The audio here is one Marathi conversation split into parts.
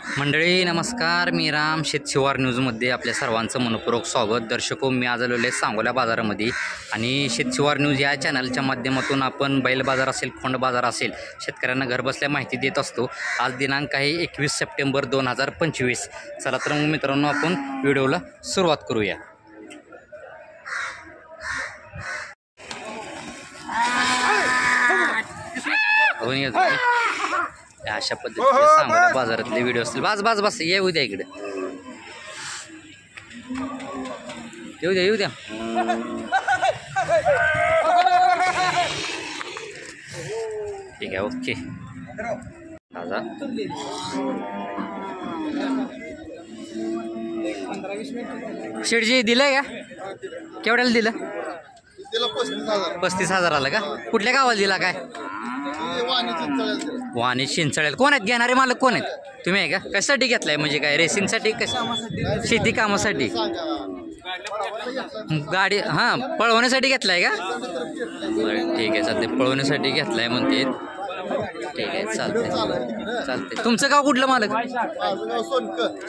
मंडळी नमस्कार, मी राम शेतशिवार न्यूजमध्ये आपल्या सर्वांचं मनपूर्वक स्वागत. दर्शको, मी आज आलेलो आहे सांगोला बाजारामध्ये आणि शेतशिवार न्यूज या चॅनलच्या माध्यमातून आपण बैल बाजार असेल, खोंड बाजार असेल, शेतकऱ्यांना घरबसल्या माहिती देत असतो. आज दिनांक आहे 21 सप्टेंबर 2025. चला तर मग मित्रांनो, आपण व्हिडिओला सुरुवात करूया. अशा पद्धतीने सांगोला बाजारातले व्हिडिओ असतील. बस येऊ द्या, इकडे येऊ द्या. ठीक आहे, ओके. दादा शेडजी दिलंय का? केवढ्याला दिलं? 35,000 का? कुठल्या गावाला दिला काय? वाणी चिंचळेल. कोण आहेत घेणारे मालक? कोण आहेत? तुम्ही आहे का? कशासाठी घेतलाय? म्हणजे काय रेसिंगसाठी? शेती कामासाठी? गाडी पळवण्यासाठी घेतलाय का? बरं, ठीक आहे, चालते. पळवण्यासाठी घेतलाय म्हणते. ठीक आहे, चालते. तुमचं गाव कुठलं मालक?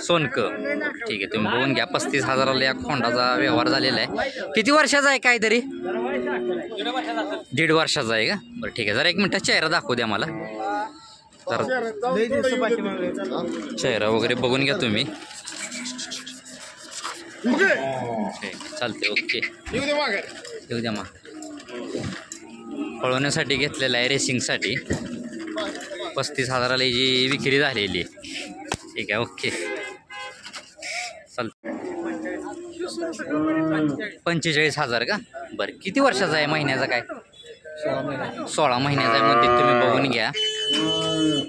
सोनक. ठीक आहे, तुम्ही बघून घ्या. 35,000 या खोंडाचा व्यवहार झालेला आहे. किती वर्षाचा आहे? काहीतरी 1.5 वर्षाचा आहे का? बरं, ठीक आहे. जरा 1 मिनिट चेहरा दाखवू द्या मला. तर चेहरा वगैरे बघून घ्या तुम्ही. चालते, ओके. येऊ द्या मग. पळवण्यासाठी घेतलेला आहे, रेसिंगसाठी. 35,000 जी विक्री झालेली आहे. ठीक आहे, ओके. चालतं. 45,000 का? बरं, किती वर्षाचा आहे? महिन्याचा काय? 16 महिन्याचा आहे म्हणते. तुम्ही बघून घ्या.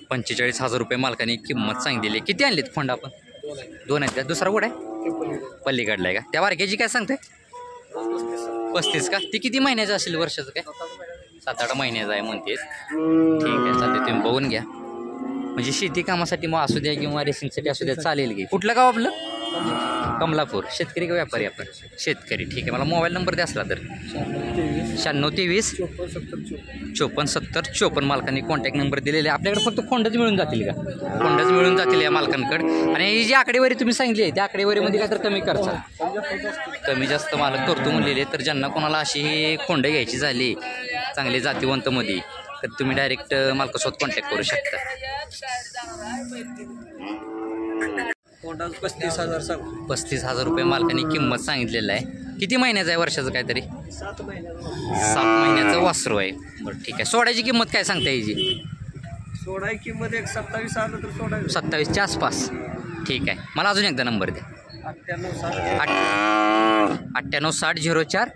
45,000 रुपये मालकाने किंमत सांगितलेली. किती आणलीत खोंड आपण? 2 आहेत का? दुसरा कुठं आहे? पल्लीकडला आहे का? त्या वारक्याची काय सांगते? 35 का? ती किती महिन्याचं असेल? वर्षाचं काय? 7-8 महिन्याचं आहे म्हणते. ठीक आहे, चालते. तुम्ही बघून घ्या. म्हणजे शेती कामासाठी मग असू द्या किंवा रेसिंगसाठी असू द्या, चालेल की. कुठलं गाव आपलं? कमलापूर. शेतकरी का व्यापारी? आपण शेतकरी. ठीक आहे. मला मोबाईल नंबर द्या असला तर. 9623 54 70 54 मालकांनी कॉन्टॅक्ट नंबर दिलेले. आपल्याकडे फक्त खोंडच मिळून जातील का? खोंडच मिळून जातील या मालकांकडे. आणि ही जी आकडेवारी तुम्ही सांगितली आहे, त्या आकडेवारीमध्ये काय तर कमी करचा, कमी जास्त मालक करतो म्हणलेले. तर ज्यांना कोणाला अशी ही खोंड घ्यायची झाली चांगली जातीवंतमध्ये, तर तुम्ही डायरेक्ट मालकासोबत कॉन्टॅक्ट करू शकता. 35,000 रुपये मालकाने किंमत सांगितलेलं आहे. किती महिन्याचं आहे? वर्षाचं काहीतरी 7 महिन्याचं वासरू आहे. बरं, ठीक आहे. सोडायची किंमत काय सांगता यायची? सोडायची किंमत 27 आलं तर सोडायचं. 27च्या आसपास. ठीक आहे. मला अजून एकदा नंबर द्या. 98 60 04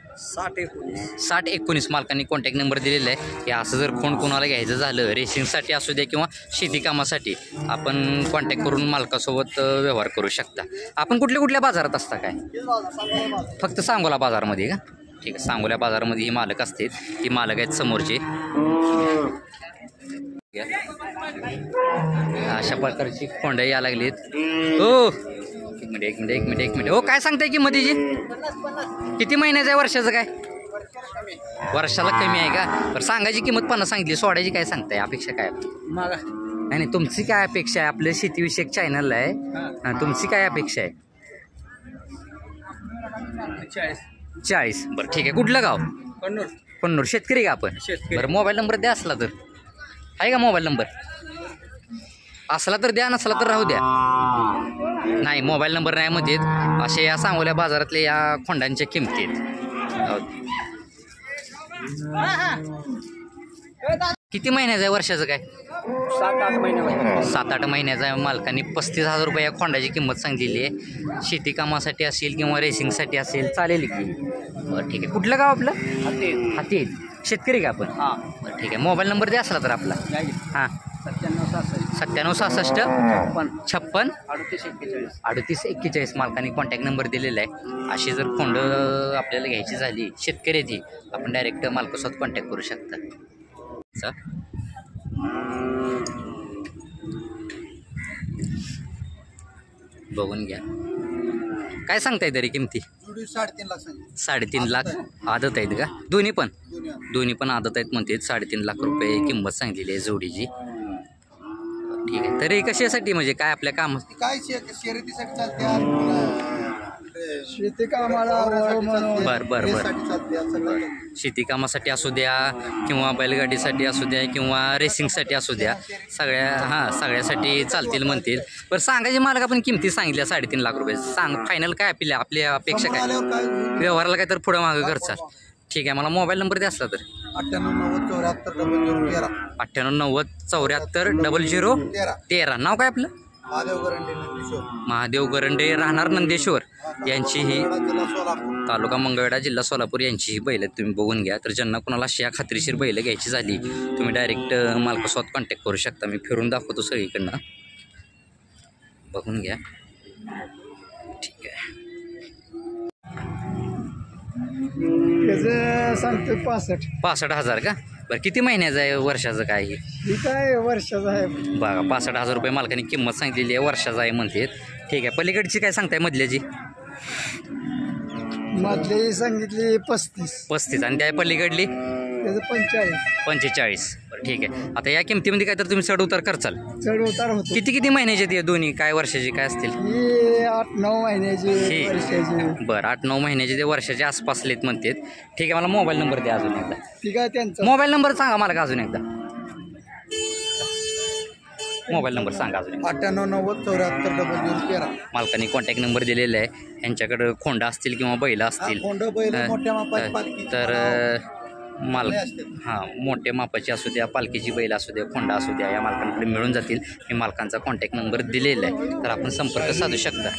60 19 मालकांनी कॉन्टॅक्ट नंबर दिलेला आहे. हे असं जर कोणाला घ्यायचं झालं, रेसिंगसाठी असू द्या किंवा शेती कामासाठी, आपण कॉन्टॅक्ट करून मालकासोबत व्यवहार करू शकता. आपण कुठल्या बाजारात असता काय? फक्त सांगोला बाजारमध्ये का? ठीक आहे. सांगोला बाजारामध्ये ही मालक असते. ही मालक आहेत समोरचे. अशा प्रकारची खोंड या लागलीत. हो, एक मिनिट. हो, काय सांगताय किंमत तिची? किती महिन्याचं आहे? वर्षाचं काय? वर्षाला कमी आहे का? तर सांगायची किंमत 50 सांगितली. सोडायची काय सांगताय? अपेक्षा काय? नाही, तुमची काय अपेक्षा आहे? आपलं शेतीविषयक चॅनल आहे, तुमची काय अपेक्षा आहे? 40. बरं, ठीक आहे. कुठलं गाव? कन्नूर. शेतकरी का आपण? बरं, मोबाईल नंबर द्या असला तर. आहे का मोबाईल नंबर? असला तर द्या, नसला तर राहू द्या. नाही, मोबाईल नंबर नाही मध्ये. असे या सांगोल्या बाजारातले या खोंडांच्या किमती आहेत. किती महिन्याचं आहे? वर्षाचं काय? 7-8 महिन्याचा आहे. मालकांनी 35,000 रुपये या खोंडाची किंमत सांगितलेली आहे. शेती कामासाठी असेल किंवा रेसिंगसाठी असेल, चालेल की. बरं, ठीक आहे. कुठलं गाव आपलं? हाती. शेतकरी का आपण? बरं, ठीक आहे. मोबाईल नंबर द्या असला तर आपला. 97 66 56 38 41 मालकाने कॉन्टॅक्ट नंबर दिलेला आहे. अशी जर खोंड आपल्याला घ्यायची झाली, शेतकरी ती, आपण डायरेक्ट मालकासोबत कॉन्टॅक्ट करू शकता. बघून घ्या. काय सांगताय तरी किमती? 3.5 लाख. आदत आहेत का? दोन्ही पण आदत आहेत म्हणते. 3.5 लाख रुपये किंमत सांगितलेली आहे जोडीची. ठीक आहे. तरी कशासाठी म्हणजे काय आपल्या काम काय शर्यतीसाठी चालते शेती कामाला बर शेती कामासाठी असू द्या किंवा बैलगाडीसाठी असू द्या किंवा रेसिंगसाठी असू द्या सगळ्यासाठी चालतील म्हणतील. बरं सांगायची मला आपण किमती सांगितल्या 3.5 लाख रुपये. सांग फायनल काय आपल्या अपेक्षा काय व्यवहाराला काय तर पुढं मागं घरचा. ठीक आहे. मला मोबाईल नंबर द्या असला तर 9890740013. नाव काय आपलं? महादेव गरंडे राहणार नंदेश्वर यांची ही तालुका मंगळवेढा जिल्हा सोलापूर यांची ही बैल तुम्ही बघून घ्या. तर ज्यांना कुणाला अशी खात्रीशीर बैल घ्यायची झाली तुम्ही डायरेक्ट मालकासोबत कॉन्टॅक्ट करू शकता. मी फिरून दाखवतो सगळीकडनं, बघून घ्या. ठीक आहे. सांगतो 65,000 का? बरं किती महिन्याचं आहे वर्षाचं काय हे? काय वर्षाचा आहे बघा 65,000 रुपये मालकाने किंमत सांगितलेली आहे. वर्षाचं आहे म्हणते. ठीक आहे. पलीकडची काय सांगताय मधल्याची? मधली सांगितली 35 आणि त्या पलीकडली 45. बरं ठीक आहे. आता या किमतीमध्ये काय तर तुम्ही चढ उतार करचाल? चढ उतार होतो. किती महिन्याचे ते दोन्ही काय वर्षाचे काय असतील? 8-9 महिन्याचे वर्षाचे. बरं 8-9 महिन्याचे ते वर्षाच्या आसपास लेत म्हणतात. ठीक आहे. मला मोबाईल नंबर द्या अजून एकदा. ठीक आहे. त्यांचा मोबाईल नंबर सांगा मला का अजून एकदा. मोबाईल नंबर सांगा अजून. 9890740013. मालकाने कॉन्टॅक्ट नंबर दिलेला आहे. यांच्याकडं खोंडा असतील किंवा बैल असतील तर मोठ्या मापाची असू द्या, पालखीची बैल असू द्या, खोंडा असू द्या, या मालकांकडे मिळून जातील. मी मालकांचा कॉन्टॅक्ट नंबर दिलेला आहे. तर आपण संपर्क साधू शकता.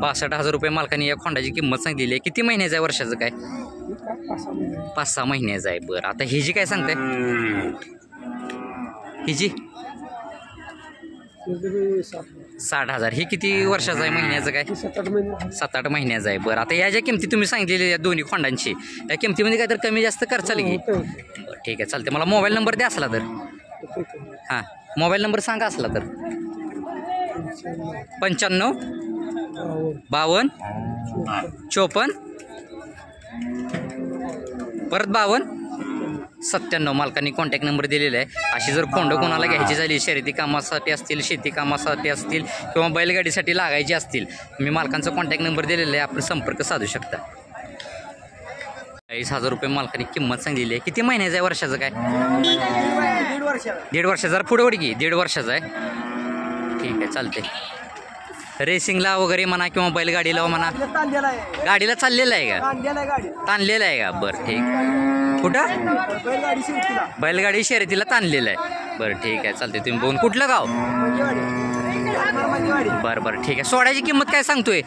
62,000 रुपये मालकाने या खोंडाची किंमत सांगितलेली आहे. किती महिन्याचं आहे वर्षाचं काय? 5-6 महिन्याचं आहे. बरं आता ही जी काय सांगताय ही जी 60,000 ही किती वर्षाचं आहे महिन्याचं काय? 7-8 महिन्याचं आहे. बरं आता या ज्या किमती तुम्ही सांगितलेल्या या दोन्ही खोंडांची या किमतीमध्ये काय तर कमी जास्त करचाल की? बरं ठीक आहे चालते. मला मोबाईल नंबर द्या असला तर. मोबाईल नंबर सांगा असला तर. 95 52 54 परत 52 97. मालकांनी कॉन्टॅक्ट नंबर दिलेला आहे. अशी जर खोंड कोणाला घ्यायची झाली शर्यती कामासाठी असतील, शेती कामासाठी असतील किंवा बैलगाडीसाठी लागायची असतील मी मालकांचा कॉन्टॅक्ट नंबर दिलेला आहे. आपण संपर्क साधू शकता. 40,000 रुपये मालकांनी किंमत सांगितलेली आहे. किती महिन्याचं आहे वर्षाचं काय? 1.5 वर्षाचा. जरा पुढे वडकी 1.5 वर्षाचा आहे. ठीक आहे चालते. रेसिंगला वगैरे म्हणा किंवा बैलगाडीला म्हणा. गाडीला चाललेलं आहे का? ताणलेलं आहे का? बरं ठीक. कुठं? बैलगाडी शर्यतीला ताणलेलं आहे. बरं ठीक आहे चालते. तुम्ही बघून कुठलं गाव? बरं ठीक आहे. सोडायची किंमत काय सांगतोय?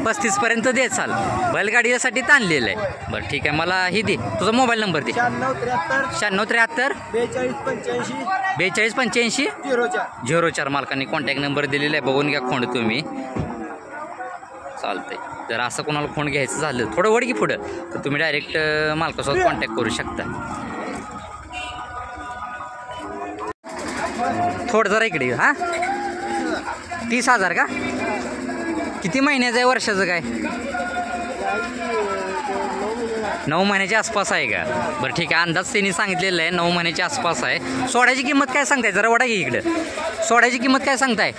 35 पर्यंत दे चाल. बैलगाडीसाठी ताणलेलं आहे. बरं ठीक आहे. मला ही दे तुझा मोबाईल नंबर दे. 9673 4285 04. मालकांनी कॉन्टॅक्ट नंबर दिलेला आहे. बघून घ्या खोंड तुम्ही. चालतंय. जर असं कोणाला खोंड घ्यायचं झालं थोडं वड की पुढं तर तुम्ही डायरेक्ट मालकासोबत कॉन्टॅक्ट करू शकता. थोडं जरा इकडे 30,000 का? किती महिन्याचं आहे वर्षाचं काय? 9 महिन्याच्या आसपास आहे का? बरं ठीक आहे. अंदाज त्यांनी सांगितलेलं आहे 9 महिन्याच्या आसपास आहे. सोडायची किंमत काय सांगताय? जरा वडा घे इकडं. सोडायची किंमत काय सांगताय?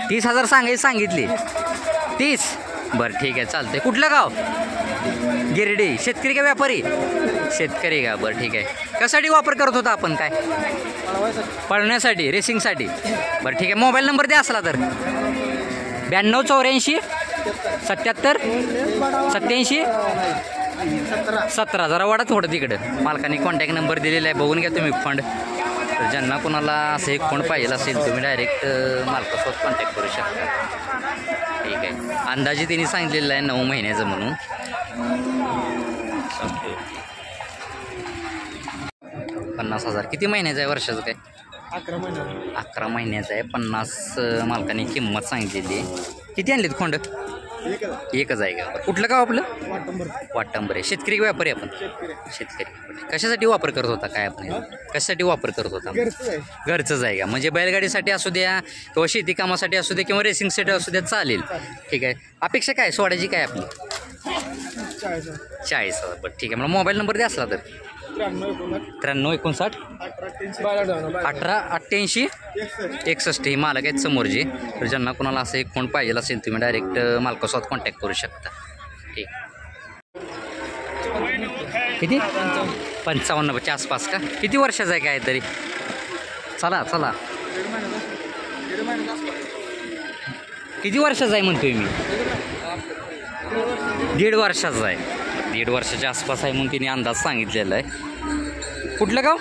30,000 सांगितली. 30. बरं ठीक आहे चालतंय. कुठलं गाव? गिरडी. शेतकरी का व्यापारी? शेतकरी का? बरं ठीक आहे. कशासाठी वापर करत होता आपण काय? पळण्यासाठी रेसिंगसाठी. बरं ठीक आहे. मोबाईल नंबर द्या असला तर. 92 84 77 17. जरा वाढा थोडं तिकडं. मालकाने कॉन्टॅक्ट नंबर दिलेला आहे. बघून घ्या तुम्ही फंड. तर ज्यांना कोणाला असं एक फोन पाहिजे असेल तुम्ही डायरेक्ट मालकासोबत कॉन्टॅक्ट करू शकता. ठीक आहे. अंदाजे त्यांनी सांगितलेलं आहे 9 महिन्याचं म्हणून. 50,000. किती महिन्याचं आहे वर्षाचं काय? 11 महिन्याचं आहे. 50 मालकाने किंमत सांगितलेली आहे. किती आणलीत खोंड? एकच आहे का? कुठलं गाव आपलं? वाटंबर आहे. शेतकरी व्यापारी आपण? शेतकरी. कशासाठी वापर करत होता काय आपण? कशासाठी वापर करत होता? घरचंच आहे का? म्हणजे बैलगाडीसाठी असू द्या किंवा शेती कामासाठी असू द्या किंवा रेसिंगसाठी असू द्या चालेल. ठीक आहे. अपेक्षा काय सोडायची काय आपली? 40,000. बरं ठीक आहे. मला मोबाईल नंबर द्या असला तर. 53 1888 61 ही मालक आहेत समोरचे. तर ज्यांना कोणाला असं एक फोन पाहिजे असेल तुम्ही डायरेक्ट मालकासोबत कॉन्टॅक्ट करू शकता. ठीक. किती 55च्या आसपास का? किती वर्षाचा आहे काय तरी? चला चला किती वर्षाचा आहे म्हणतोय मी? 1.5 वर्षाचा आहे. 1.5 वर्षाच्या आसपास आहे म्हणून तिने अंदाज सांगितलेला आहे. कुठलं गाव?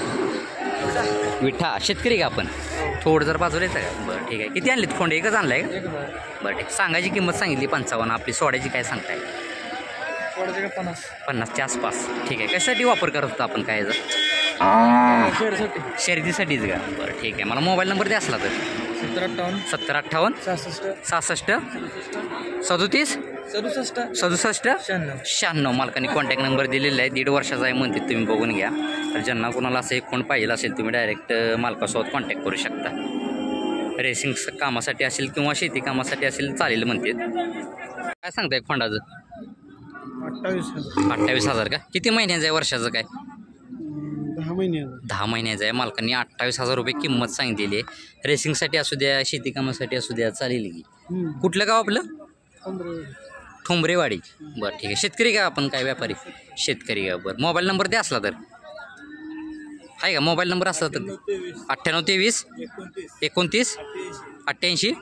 विठा. शेतकरी का आपण? थोडं जर बाजूला येतं का? बरं ठीक आहे. किती आणलीत खोंड? एकच आणलाय का? बरं ठीक. सांगायची किंमत सांगितली 55. आपली सोड्याची काय सांगताय? 50च्या आसपास. ठीक आहे. कशासाठी वापर करत होता आपण काय शर्यतीसाठीच का? बरं ठीक आहे. मला मोबाईल नंबर द्या असला तर. 70 58 66 37 67 96. मालकाने कॉन्टॅक्ट नंबर दिलेला आहे. 1.5 वर्षाचा आहे म्हणते तुम्ही बघून घ्या. तर ज्यांना कोणाला असं एक फोन पाहिजे असेल तुम्ही डायरेक्ट मालकासोबत कॉन्टॅक्ट करू शकता. रेसिंग कामासाठी असेल किंवा शेती कामासाठी असेल चालेल म्हणते. काय सांगताय खोंडाचं? 28,000 का? किती महिन्याचं आहे वर्षाचं काय? 10 महिन्याचं आहे. मालकांनी 28,000 रुपये किंमत सांगितलेली आहे. रेसिंगसाठी असू द्या शेती कामासाठी असू द्या चालेल की. कुठलं गाव आपलं? ठोंबरेवाडी. बरं ठीक आहे. शेतकरी का आपण काय व्यापारी? शेतकरी का? बरं मोबाईल नंबर द्या असला तर. आहे का मोबाईल नंबर असला तर? 98 23 29 88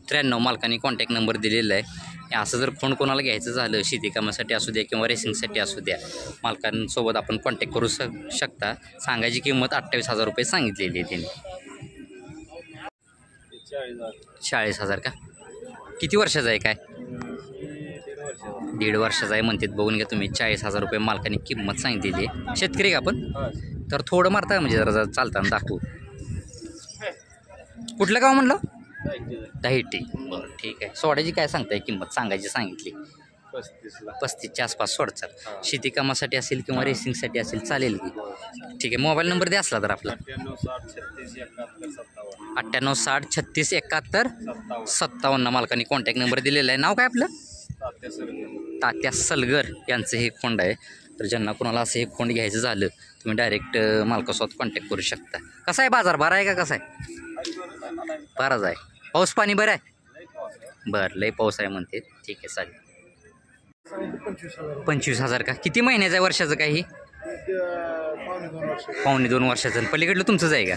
93. मालकाने कॉन्टॅक्ट नंबर दिलेला आहे. असं जर फोन कोणाला घ्यायचं झालं शेती कामासाठी असू द्या किंवा रेसिंगसाठी असू द्या मालकांसोबत आपण कॉन्टॅक्ट करू शकता. सांगायची किंमत 28,000 रुपये सांगितलेली आहे त्यांनी. 40,000 का? किती वर्षाचा आहे काय? 1.5 वर्षाचा आहे म्हणतात. बघून घ्या तुम्ही. 40,000 रुपये मालकाने किंमत सांगितलेली आहे. शेतकरी का आपण? तर थोडं मारता म्हणजे जरा चालताना दाखवू. कुठलं गाव म्हणलं? दाहिटी. बरं ठीक आहे. सोड्याची काय सांगताय किंमत? सांगायची सांगितली 35च्या आसपास सोडचाल. शेती कामासाठी असेल किंवा रेसिंगसाठी असेल चालेल की. ठीक आहे. मोबाईल नंबर द्या असला तर आपला. 98 60 36 71 57. मालकाने कॉन्टॅक्ट नंबर दिलेला आहे. नाव काय आपलं? तात्या सलगर यांचं हे खोंड आहे. तर ज्यांना कोणाला असं एक खोंड घ्यायचं झालं तुम्ही डायरेक्ट मालकासोबत कॉन्टॅक्ट करू शकता. कसा आहे बाजार? बरा आहे का? कसा आहे? बराच आहे. पाऊस पाणी बरं आहे? बरं लय पाऊस आहे म्हणते. ठीक आहे चालेल. 25,000 का? किती महिन्याचं आहे वर्षाचं काही? 1.5-2 वर्षाचं. पलीकडलं तुमचंच आहे का?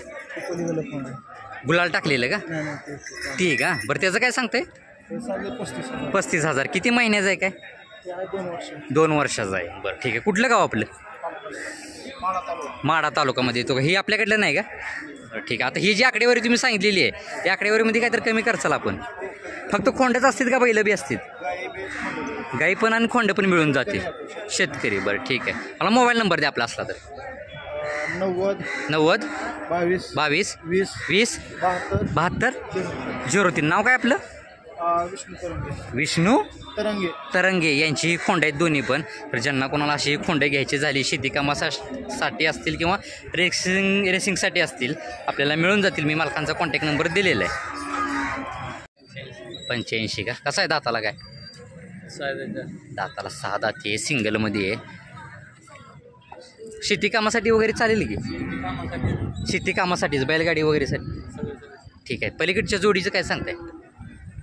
गुलाल टाकलेलं का? ती आहे का? बरं त्याचं काय सांगतंय? 35,000. किती महिन्याचं आहे काय? 2 वर्षाचं आहे. बरं ठीक आहे. कुठलं गाव आपलं? माढा तालुक्यामध्ये येतो का? ही आपल्याकडलं नाही का? ठीक आहे. आता ही जी आकडेवारी तुम्ही सांगितलेली आहे त्या आकडेवारीमध्ये काय तर कमी करचाल आपण? फक्त खोंडच असतील का बैल बी असतील? गाई पण आणि खोंड पण मिळून जाते. शेतकरी. बरं ठीक आहे. मला मोबाईल नंबर द्या आपला असला तर. 90 22 20 72 03. नाव काय आपलं? विष्णू तरंगे यांची ही खोंड आहेत दोन्ही पण. तर ज्यांना कोणाला अशी खोंडे घ्यायची झाली शेती कामासाठी असतील किंवा रेसिंगसाठी असतील आपल्याला मिळून जातील. मी मालकांचा कॉन्टॅक्ट नंबर दिलेला आहे. 85 का? कसा आहे दाताला काय? दाताला 6 दाती आहे. सिंगलमध्ये आहे. शेती कामासाठी वगैरे चालेल की? शेती कामासाठीच बैलगाडी वगैरेसाठी. ठीक आहे. पलीकडच्या जोडीचं काय सांगताय?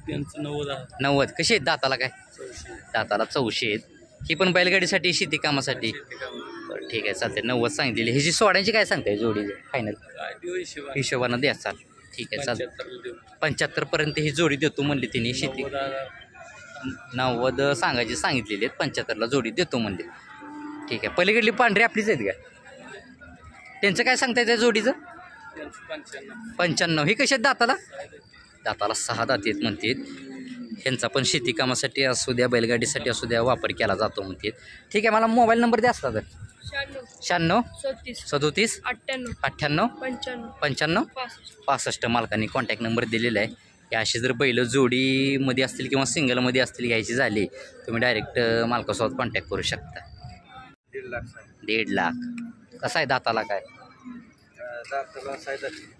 90. कशी आहेत दाताला काय? दाताला 400 आहेत. ही पण बैलगाडीसाठी शेती कामासाठी. बरं ठीक आहे चालते. 90 सांगितलेली. ह्याची सोड्याची काय सांगताय जोडी फायनल? हिशोबानं द्या चाल. ठीक आहे चालतं. 75पर्यंत ही जोडी देतो म्हणली तिने. शेती 90 सांगितलेली आहेत. 75ला जोडी देतो म्हणली. ठीक आहे. पलीकडली पांढरी आपलीच आहेत का? त्यांचं काय सांगताय त्या जोडीचं? 95. ही कशी आहेत दाताला? दाताला 6 दाती आहेत म्हणते. ह्यांचा पण शेती कामासाठी असू द्या बैलगाडीसाठी असू द्या वापर केला जातो म्हणते. ठीक आहे. मला मोबाईल नंबर द्या असला तर. 96 37 98 95 65. मालकांनी कॉन्टॅक्ट नंबर दिलेला आहे. की अशी जर बैल जोडीमध्ये असतील किंवा सिंगलमध्ये असतील घ्यायची झाली तुम्ही डायरेक्ट मालकासोबत कॉन्टॅक्ट करू शकता. 1.5 लाख. कसा आहे दाताला काय?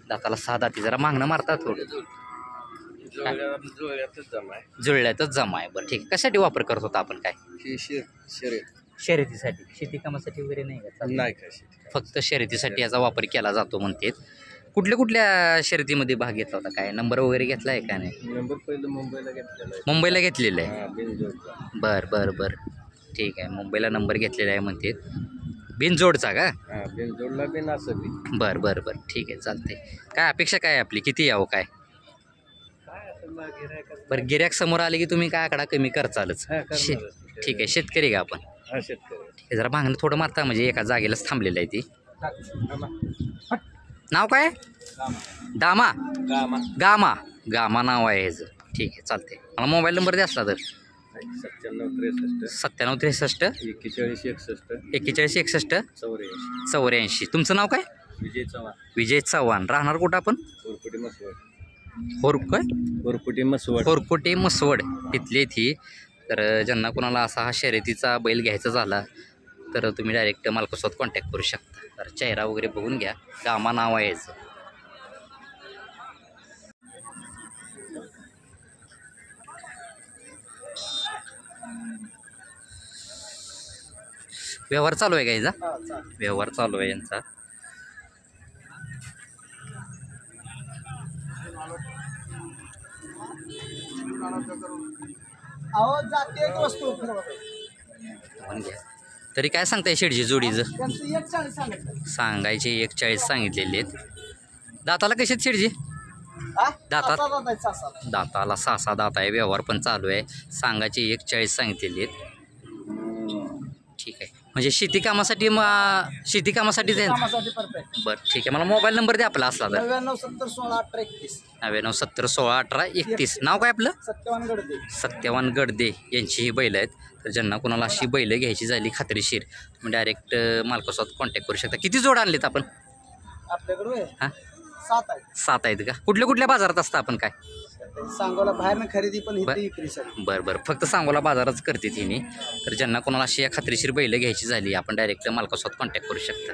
दाताला 6 दाती. जरा मागणं मारतात थोडं. जुळल्यातच जमा आहे. बरं ठीक आहे. कशासाठी वापर करत होता आपण काय? शर्यतीसाठी, शेती कामासाठी वगैरे नाही का चालत? नाही काय शेती. फक्त शर्यतीसाठी याचा वापर केला जातो म्हणते. कुठल्या कुठल्या शर्यतीमध्ये भाग घेतला होता, काय नंबर वगैरे घेतला आहे का नाही? नंबर पहिलं मुंबईला घेतलेला मुंबईला घेतलेलं आहे. आहे बिनजोडचा. बर ठीक आहे, मुंबईला नंबर घेतलेला आहे म्हणते. बिनजोडचा का? बिनजोडला बिन असं बी बर ठीक आहे, चालतंय. काय अपेक्षा काय आहे आपली, किती यावं काय? काय असं गिऱ्हाईकाचं. बरं गिऱ्हाईक समोर आले की तुम्ही काय आकडा कमी करचालच. हा, करणारच. ठीक आहे, शेतकरी का आपण? हा शेतकरी. हे जरा भांगणं थोडं मारता, म्हणजे एका जागेलाच थांबलेलं आहे ती. गामा. नाव काय? दामा गामा. गामा गामा नाव आहे ह्याचं. ठीक आहे, चालतंय. मला मोबाईल नंबर द्या असला तर. 97 63 97 41 61 41 61 84. 84. तुमचं नाव काय? विजय चव्हाण. विजय चव्हाण. राहणार कुठं आपण? कोरपुटी मसवड. कोरकोटे मसवड तिथली ती. तर ज्यांना कोणाला असा हा शर्यतीचा बैल घ्यायचा झाला तर तुम्ही डायरेक्ट मालकासोबत कॉन्टॅक्ट करू शकता. तर चेहरा वगैरे बघून घ्या. गामा नाव आहे याचं. व्यवहार चालू आहे का याचा? व्यवहार चालू आहे यांचा. अहो जाते एक वस्तू बघून घ्या. तरी काय सांगताय शेडजी जोडीचं? त्यांचं 41 सांगितलं. सांगायचे 41 सांगितलेले आहेत. दाताला कशात शेडजी? हा? दातात? सासा. दाताला 6 दात आहे. व्यवहार पण चालू आहे. सांगायचे 41 सांगितलेले आहेत. ठीक आहे, म्हणजे शेती कामासाठी त्यांचं. कामासाठी परफेक्ट. बरं ठीक आहे, मला मोबाईल नंबर द्या आपला असला तर. 99 70 16 18 31. 99 70 16 18 31. नाव काय आपलं? सत्यवान गडदे. सत्यवान गडदे यांची ही बैल आहेत. तर ज्यांना कोणाला अशी बैल घ्यायची झाली खात्रीशीर, तुम्ही डायरेक्ट मालकासोबत कॉन्टॅक्ट करू शकता. किती जोड आणलेत आपण? आपल्याकडे हां 7 आहे. 7 आहेत का? कुठल्या बाजारात असतं आपण काय? सांगोला बाहेर खरेदी पण इथे विक्रीसाठी. बरं फक्त सांगोला बाजारच करते तिने. तर ज्यांना कोणाला अशी या खात्रीशीर बैल घ्यायची झाली, आपण डायरेक्ट मालकासोबत कॉन्टॅक्ट करू शकता.